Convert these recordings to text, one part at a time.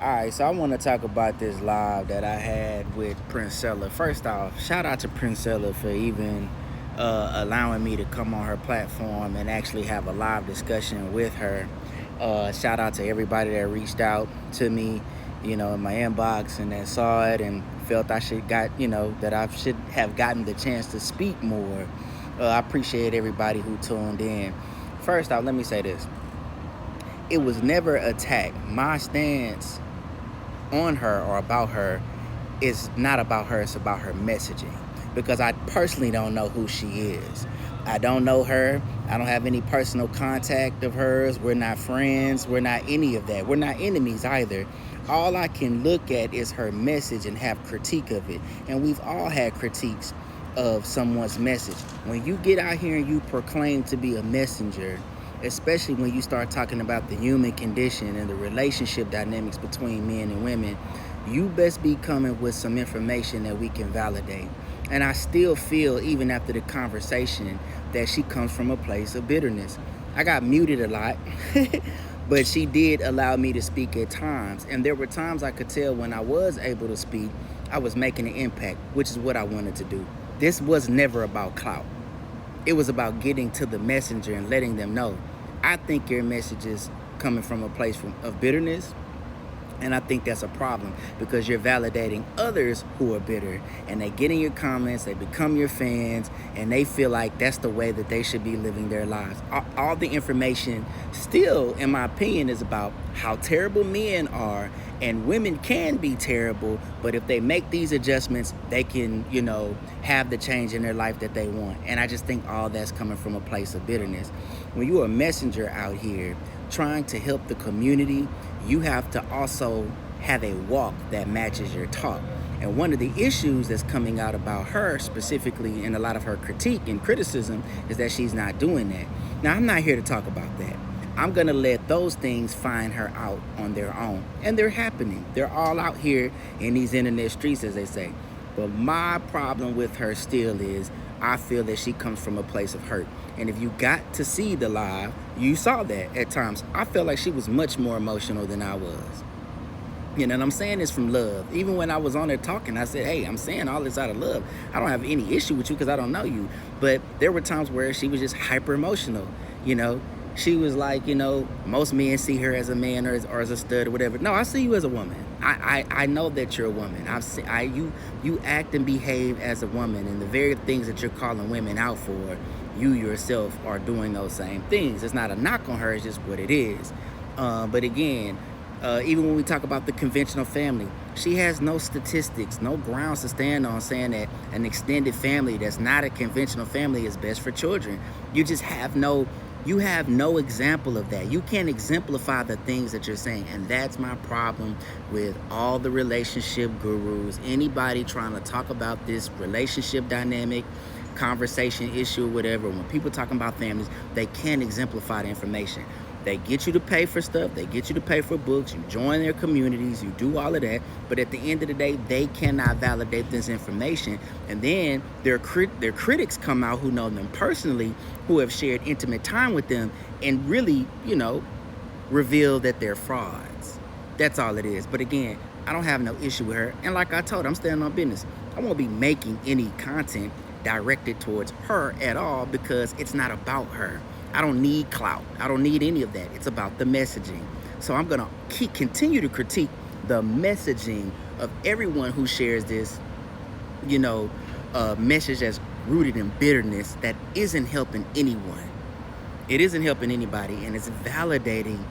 Alright, so I want to talk about this live that I had with Princella. First off, shout out to Princella for even allowing me to come on her platform and actually have a live discussion with her. Shout out to everybody that reached out to me, in my inbox and that saw it and felt that I should have gotten the chance to speak more. I appreciate everybody who tuned in. First off, let me say this. It was never attack. My stance on her or about her is not about her, it's about her messaging. Because I personally don't know who she is. I don't know her. I don't have any personal contact of hers. We're not friends. We're not any of that. We're not enemies either. All I can look at is her message and have critique of it. And we've all had critiques of someone's message. When you get out here and you proclaim to be a messenger, especially when you start talking about the human condition and the relationship dynamics between men and women, you best be coming with some information that we can validate. And I still feel, even after the conversation, that she comes from a place of bitterness. I got muted a lot, but she did allow me to speak at times. And there were times I could tell when I was able to speak, I was making an impact, which is what I wanted to do. This was never about clout. It was about getting to the messenger and letting them know, I think your message is coming from a place of bitterness. And I think that's a problem because you're validating others who are bitter and they get in your comments, they become your fans, and they feel like that's the way that they should be living their lives. All the information still, in my opinion, is about how terrible men are, and women can be terrible, but if they make these adjustments, they can, have the change in their life that they want. And I just think all that's coming from a place of bitterness. When you're a messenger out here trying to help the community, you have to also have a walk that matches your talk. And one of the issues that's coming out about her specifically in a lot of her critique and criticism is that she's not doing that. Now, I'm not here to talk about that. I'm going to let those things find her out on their own. And they're happening. They're all out here in these internet streets, as they say. But my problem with her still is I feel that she comes from a place of hurt. And if you got to see the live, you saw that at times. I felt like she was much more emotional than I was. And I'm saying this from love. Even when I was on there talking, I said, hey, I'm saying all this out of love. I don't have any issue with you because I don't know you. But there were times where she was just hyper emotional, She was like, most men see her as a man or as a stud or whatever. No, I see you as a woman. I know that you're a woman. You act and behave as a woman, and the very things that you're calling women out for, you yourself are doing those same things. It's not a knock on her, it's just what it is. But again, even when we talk about the conventional family, she has no statistics, no grounds to stand on saying that an extended family that's not a conventional family is best for children. You have no example of that. You can't exemplify the things that you're saying. And that's my problem with all the relationship gurus. Anybody trying to talk about this relationship dynamic, conversation issue, whatever, when people talking about families, they can't exemplify the information. They get you to pay for stuff. They get you to pay for books. You join their communities. You do all of that. But at the end of the day, they cannot validate this information. And then their critics come out who know them personally, who have shared intimate time with them, and really, reveal that they're frauds. That's all it is. But again, I don't have no issue with her. And like I told her, I'm standing on business. I won't be making any content directed towards her at all because it's not about her. I don't need clout. I don't need any of that. It's about the messaging. So I'm going to continue to critique the messaging of everyone who shares this, message that's rooted in bitterness that isn't helping anyone. It isn't helping anybody, and it's validating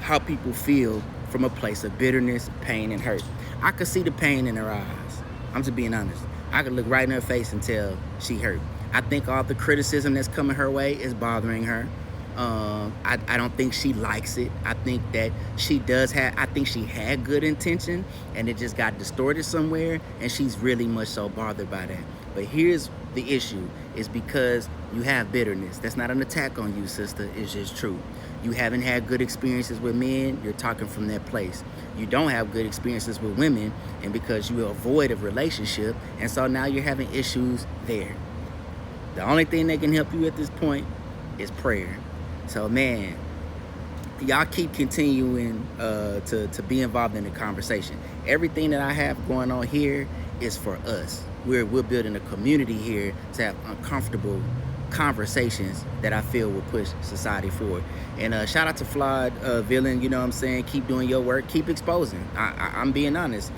how people feel from a place of bitterness, pain, and hurt. I could see the pain in her eyes. I'm just being honest. I could look right in her face and tell she hurt. I think all the criticism that's coming her way is bothering her. I don't think she likes it. I think that I think she had good intention and it just got distorted somewhere, and she's really much so bothered by that. But here's the issue, is because you have bitterness. That's not an attack on you, sister. It's just true. You haven't had good experiences with men. You're talking from that place. You don't have good experiences with women, and because you avoid a relationship, and so now you're having issues there. The only thing that can help you at this point is prayer. So man, y'all keep continuing to be involved in the conversation. Everything that I have going on here is for us. We're building a community here to have uncomfortable conversations that I feel will push society forward. And shout out to Flawed Villain, you know what I'm saying? Keep doing your work, keep exposing. I'm being honest.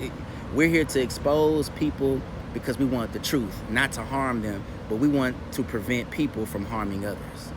We're here to expose people because we want the truth, not to harm them, but we want to prevent people from harming others.